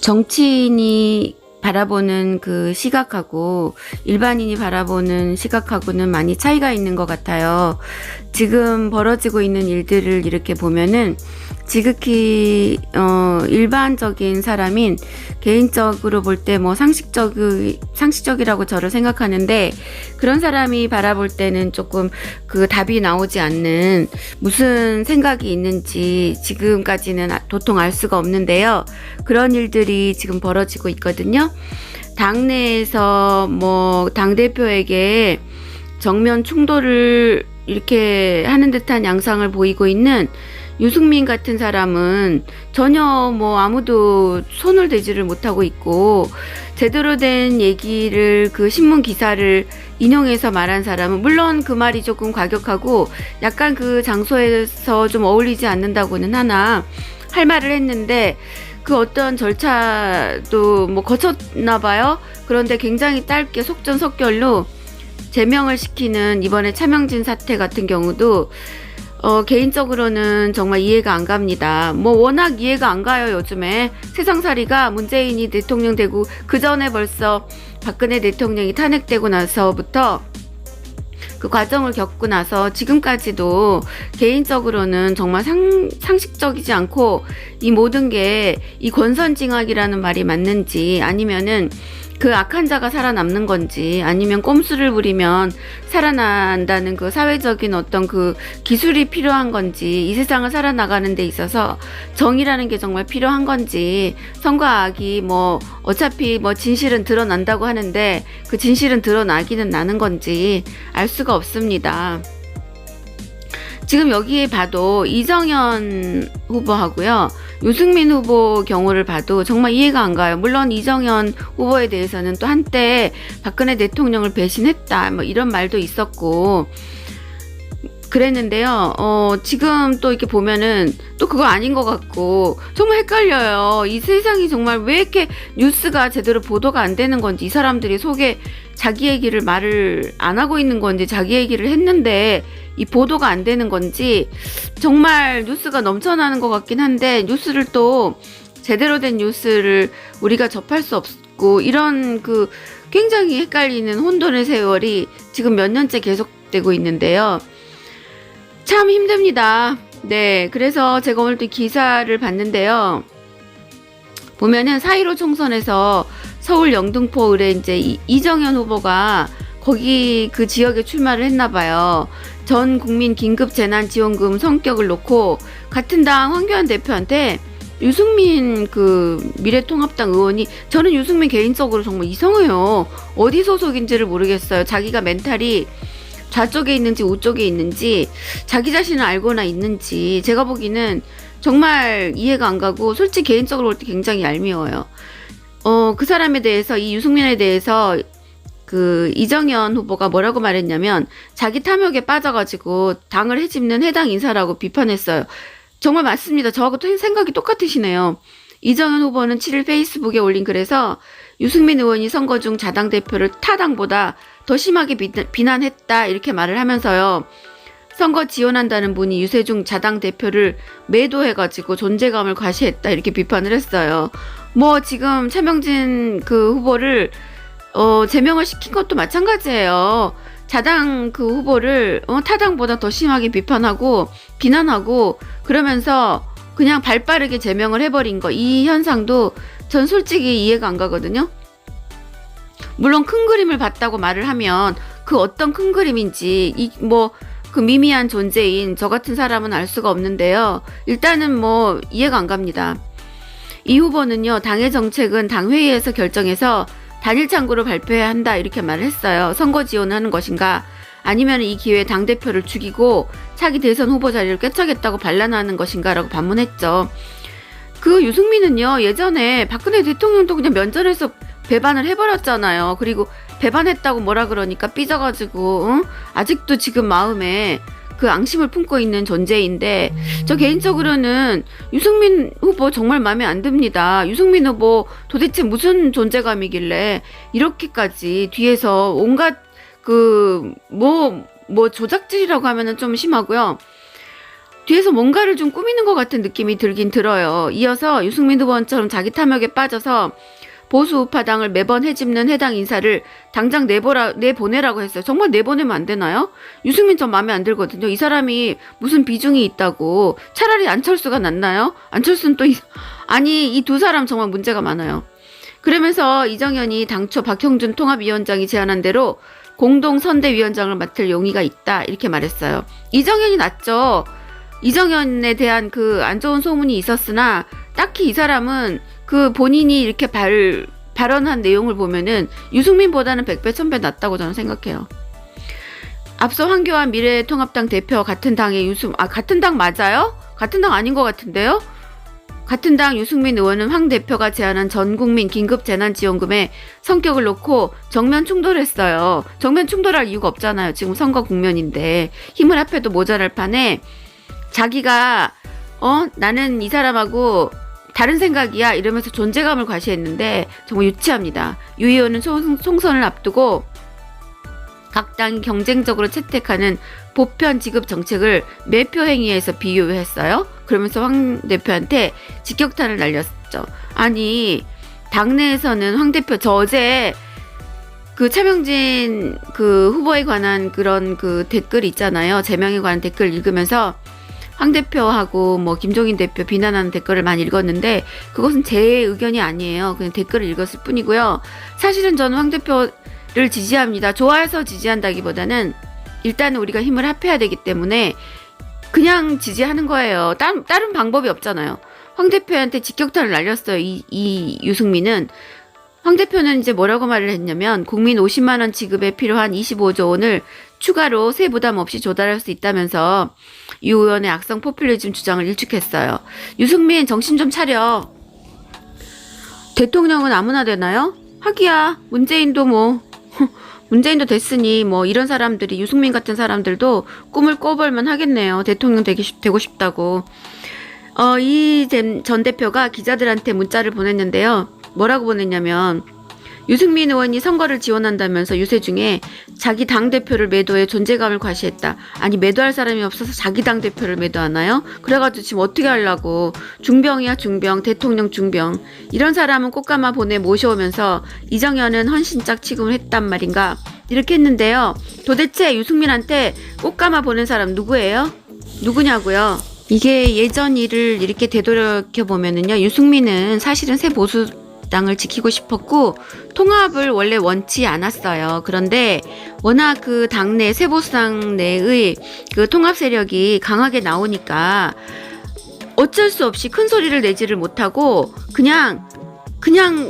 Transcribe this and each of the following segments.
정치인이 바라보는 그 시각하고 일반인이 바라보는 시각하고는 많이 차이가 있는 것 같아요. 지금 벌어지고 있는 일들을 이렇게 보면은 지극히 일반적인 사람인 개인적으로 볼 때 뭐 상식적이라고 저를 생각하는데, 그런 사람이 바라볼 때는 조금 그 답이 나오지 않는, 무슨 생각이 있는지 지금까지는 도통 알 수가 없는데요. 그런 일들이 지금 벌어지고 있거든요. 당내에서 뭐 당대표에게 정면 충돌을 이렇게 하는 듯한 양상을 보이고 있는 유승민 같은 사람은 전혀 뭐 아무도 손을 대지를 못하고 있고, 제대로 된 얘기를, 그 신문 기사를 인용해서 말한 사람은, 물론 그 말이 조금 과격하고 약간 그 장소에서 좀 어울리지 않는다고는 하나 할 말을 했는데, 그 어떤 절차도 뭐 거쳤나 봐요. 그런데 굉장히 짧게 속전속결로 제명을 시키는 이번에 차명진 사태 같은 경우도 개인적으로는 정말 이해가 안 갑니다. 뭐 워낙 이해가 안 가요. 요즘에 세상살이가, 문재인이 대통령 되고 그 전에 벌써 박근혜 대통령이 탄핵되고 나서부터 그 과정을 겪고 나서 지금까지도 개인적으로는 정말 상식적이지 않고, 이 모든 게 이 권선징악이라는 말이 맞는지, 아니면은 그 악한 자가 살아남는 건지, 아니면 꼼수를 부리면 살아난다는 그 사회적인 어떤 그 기술이 필요한 건지, 이 세상을 살아나가는 데 있어서 정의라는 게 정말 필요한 건지, 선과 악이 뭐 어차피 뭐 진실은 드러난다고 하는데 그 진실은 드러나기는 나는 건지 알 수가 없습니다. 지금 여기에 봐도 이정현 후보하고요, 유승민 후보 경우를 봐도 정말 이해가 안 가요. 물론 이정현 후보에 대해서는 또 한때 박근혜 대통령을 배신했다 뭐 이런 말도 있었고 그랬는데요. 지금 또 이렇게 보면은 또 그거 아닌 것 같고 정말 헷갈려요. 이 세상이 정말 왜 이렇게 뉴스가 제대로 보도가 안 되는 건지, 이 사람들이 속에 자기 얘기를 말을 안 하고 있는 건지, 자기 얘기를 했는데 이 보도가 안 되는 건지, 정말 뉴스가 넘쳐나는 것 같긴 한데 뉴스를 또 제대로 된 뉴스를 우리가 접할 수 없고, 이런 그 굉장히 헷갈리는 혼돈의 세월이 지금 몇 년째 계속되고 있는데요. 참 힘듭니다. 네, 그래서 제가 오늘 또 기사를 봤는데요. 보면은 4.15 총선에서 서울 영등포 을에 이제 이정현 후보가 거기 그 지역에 출마를 했나 봐요. 전 국민 긴급 재난 지원금 성격을 놓고 같은 당 황교안 대표한테 유승민 그 미래통합당 의원이, 저는 유승민 개인적으로 정말 이상해요. 어디 소속인지를 모르겠어요. 자기가 멘탈이 좌쪽에 있는지 우쪽에 있는지 자기 자신을 알거나 있는지 제가 보기는 정말 이해가 안 가고, 솔직히 개인적으로 볼 때 굉장히 얄미워요. 그 사람에 대해서, 이 유승민에 대해서 그 이정현 후보가 뭐라고 말했냐면, 자기 탐욕에 빠져가지고 당을 해집는 해당 인사라고 비판했어요. 정말 맞습니다. 저하고 생각이 똑같으시네요. 이정현 후보는 7일 페이스북에 올린 글에서 유승민 의원이 선거 중 자당 대표를 타당보다 더 심하게 비난했다 이렇게 말을 하면서요, 선거 지원한다는 분이 유세중 자당 대표를 매도해가지고 존재감을 과시했다 이렇게 비판을 했어요. 뭐 지금 차명진 그 후보를 제명을 시킨 것도 마찬가지예요. 자당 그 후보를 타당보다 더 심하게 비판하고 비난하고 그러면서 그냥 발빠르게 제명을 해버린 거, 이 현상도 전 솔직히 이해가 안 가거든요. 물론 큰 그림을 봤다고 말을 하면 그 어떤 큰 그림인지 그 미미한 존재인 저 같은 사람은 알 수가 없는데요. 일단은 뭐 이해가 안 갑니다. 이 후보는요, 당의 정책은 당회의에서 결정해서 단일 창구로 발표해야 한다 이렇게 말을 했어요. 선거 지원하는 것인가, 아니면 이 기회에 당대표를 죽이고 차기 대선 후보 자리를 꿰차겠다고 반란하는 것인가 라고 반문했죠. 그 유승민은요, 예전에 박근혜 대통령도 그냥 면전에서 배반을 해버렸잖아요. 그리고 배반했다고 뭐라 그러니까 삐져가지고 아직도 지금 마음에 그 앙심을 품고 있는 존재인데, 저 개인적으로는 유승민 후보 정말 마음에 안 듭니다. 유승민 후보 도대체 무슨 존재감이길래 이렇게까지 뒤에서 온갖 조작질이라고 하면은 좀 심하고요. 뒤에서 뭔가를 좀 꾸미는 것 같은 느낌이 들긴 들어요. 이어서 유승민 의원처럼 자기 탐욕에 빠져서 보수 우파당을 매번 해집는 해당 인사를 당장 내보내라고 했어요. 정말 내보내면 안 되나요? 유승민 전 마음에 안 들거든요. 이 사람이 무슨 비중이 있다고. 차라리 안철수가 낫나요? 안철수는 또 아니 이 두 사람 정말 문제가 많아요. 그러면서 이정현이 당초 박형준 통합위원장이 제안한 대로 공동선대위원장을 맡을 용의가 있다 이렇게 말했어요. 이정현이 낫죠. 이정현에 대한 그 안 좋은 소문이 있었으나 딱히 이 사람은 그 본인이 이렇게 발언한 내용을 보면은 유승민보다는 100배 1000배 낫다고 저는 생각해요. 앞서 황교안 미래통합당 대표 같은 당의 같은 당 맞아요? 같은 당 아닌 것 같은데요? 같은 당 유승민 의원은 황 대표가 제안한 전국민 긴급재난지원금의 성격을 놓고 정면 충돌했어요. 정면 충돌할 이유가 없잖아요. 지금 선거 국면인데 힘을 합해도 모자랄 판에 자기가 나는 이 사람하고 다른 생각이야 이러면서 존재감을 과시했는데 정말 유치합니다. 유 의원은 총선을 앞두고 각 당이 경쟁적으로 채택하는 보편 지급 정책을 매표 행위에서 비유했어요. 그러면서 황 대표한테 직격탄을 날렸죠. 아니 당내에서는 황 대표 저 어제 그 차명진 그 후보에 관한 그런 그 댓글 있잖아요. 제명에 관한 댓글 읽으면서 황 대표하고 뭐 김종인 대표 비난하는 댓글을 많이 읽었는데 그것은 제 의견이 아니에요. 그냥 댓글을 읽었을 뿐이고요. 사실은 저는 황 대표를 지지합니다. 좋아해서 지지한다기보다는 일단은 우리가 힘을 합해야 되기 때문에 그냥 지지하는 거예요. 다른 방법이 없잖아요. 황 대표한테 직격탄을 날렸어요. 이 유승민은. 황 대표는 이제 뭐라고 말을 했냐면 국민 50만 원 지급에 필요한 25조 원을 추가로 세 부담 없이 조달할 수 있다면서 유 의원의 악성 포퓰리즘 주장을 일축했어요. 유승민 정신 좀 차려. 대통령은 아무나 되나요? 하기야 문재인도 문재인도 됐으니 뭐 이런 사람들이 유승민 같은 사람들도 꿈을 꿔볼만 하겠네요. 대통령 되고 싶다고. 이 전 대표가 기자들한테 문자를 보냈는데요. 뭐라고 보냈냐면 유승민 의원이 선거를 지원한다면서 유세 중에 자기 당대표를 매도해 존재감을 과시했다. 아니 매도할 사람이 없어서 자기 당대표를 매도하나요? 그래가지고 지금 어떻게 하려고. 중병이야 중병. 대통령 중병. 이런 사람은 꽃가마 보내 모셔오면서 이정현은 헌신짝 취급을 했단 말인가 이렇게 했는데요. 도대체 유승민한테 꽃가마 보낸 사람 누구예요? 누구냐고요? 이게 예전 일을 이렇게 되돌아보면은요. 유승민은 사실은 새 보수 당을 지키고 싶었고 통합을 원래 원치 않았어요. 그런데 워낙 그 당내 세보수당 내의 그 통합 세력이 강하게 나오니까 어쩔 수 없이 큰 소리를 내지를 못하고 그냥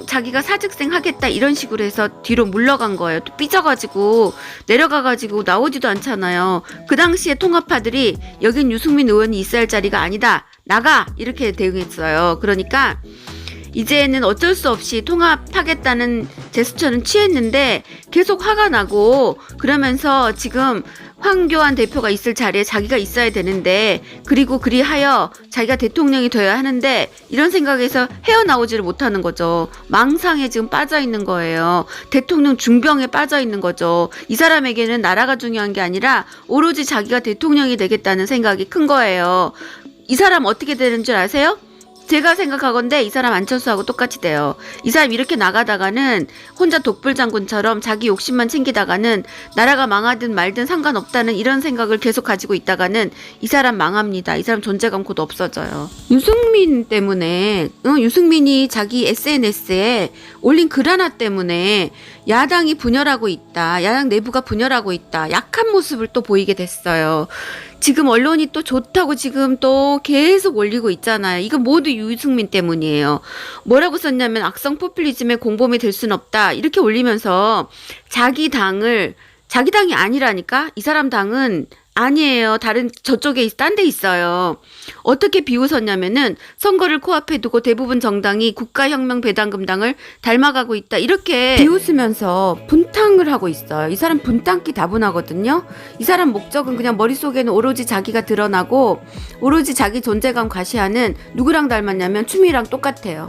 자기가 사직생 하겠다 이런 식으로 해서 뒤로 물러간 거예요. 또 삐져가지고 내려가가지고 나오지도 않잖아요. 그 당시에 통합파들이 여긴 유승민 의원이 있어야 할 자리가 아니다. 나가! 이렇게 대응했어요. 그러니까 이제는 어쩔 수 없이 통합하겠다는 제스처는 취했는데 계속 화가 나고 그러면서 지금 황교안 대표가 있을 자리에 자기가 있어야 되는데 그리고 그리하여 자기가 대통령이 되어야 하는데 이런 생각에서 헤어나오지를 못하는 거죠. 망상에 지금 빠져 있는 거예요. 대통령 중병에 빠져 있는 거죠. 이 사람에게는 나라가 중요한 게 아니라 오로지 자기가 대통령이 되겠다는 생각이 큰 거예요. 이 사람 어떻게 되는 줄 아세요? 제가 생각하건대 이 사람 안철수하고 똑같이 돼요. 이 사람 이렇게 나가다가는 혼자 독불장군처럼 자기 욕심만 챙기다가는 나라가 망하든 말든 상관없다는 이런 생각을 계속 가지고 있다가는 이 사람 망합니다. 이 사람 존재감 곧 없어져요. 유승민 때문에 유승민이 자기 SNS에 올린 글 하나 때문에 야당이 분열하고 있다. 야당 내부가 분열하고 있다. 약한 모습을 또 보이게 됐어요. 지금 언론이 또 좋다고 지금 또 계속 올리고 있잖아요. 이거 모두 유승민 때문이에요. 뭐라고 썼냐면 악성 포퓰리즘의 공범이 될 순 없다. 이렇게 올리면서 자기 당이 아니라니까? 이 사람 당은 아니에요. 다른 저쪽에 딴 데 있어요. 어떻게 비웃었냐면은 선거를 코앞에 두고 대부분 정당이 국가혁명배당금당을 닮아가고 있다. 이렇게 비웃으면서 분탕을 하고 있어요. 이 사람 분탕기 다분하거든요. 이 사람 목적은 그냥 머릿속에는 오로지 자기가 드러나고 오로지 자기 존재감 과시하는 누구랑 닮았냐면 추미애랑 똑같아요.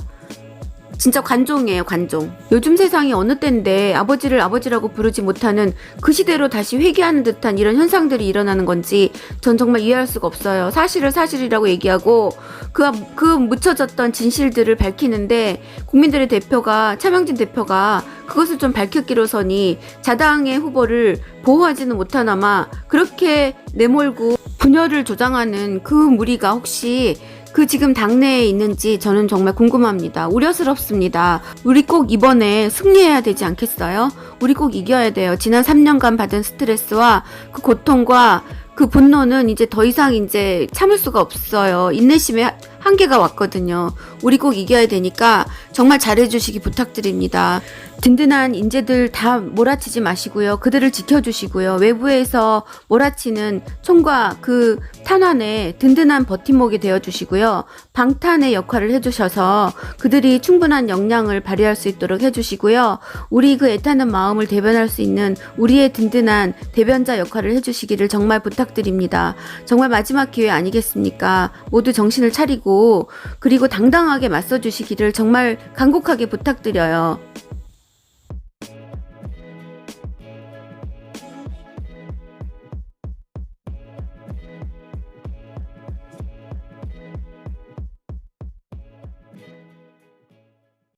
진짜 관종이에요, 관종. 요즘 세상이 어느 때인데 아버지를 아버지라고 부르지 못하는 그 시대로 다시 회귀하는 듯한 이런 현상들이 일어나는 건지 전 정말 이해할 수가 없어요. 사실을 사실이라고 얘기하고 그 묻혀졌던 진실들을 밝히는데 국민들의 대표가 차명진 대표가 그것을 좀 밝혔기로서니 자당의 후보를 보호하지는 못하나마 그렇게 내몰고 분열을 조장하는 그 무리가 혹시 그 지금 당내에 있는지 저는 정말 궁금합니다. 우려스럽습니다. 우리 꼭 이번에 승리해야 되지 않겠어요? 우리 꼭 이겨야 돼요. 지난 3년간 받은 스트레스와 그 고통과 그 분노는 이제 더 이상 이제 참을 수가 없어요. 인내심의 한계가 왔거든요. 우리 꼭 이겨야 되니까 정말 잘해주시기 부탁드립니다. 든든한 인재들 다 몰아치지 마시고요. 그들을 지켜주시고요. 외부에서 몰아치는 총과 그 탄환에 든든한 버팀목이 되어주시고요. 방탄의 역할을 해주셔서 그들이 충분한 역량을 발휘할 수 있도록 해주시고요. 우리 그 애타는 마음을 대변할 수 있는 우리의 든든한 대변자 역할을 해주시기를 정말 부탁드립니다. 정말 마지막 기회 아니겠습니까? 모두 정신을 차리고 그리고 당당하게 맞서주시기를 정말 간곡하게 부탁드려요.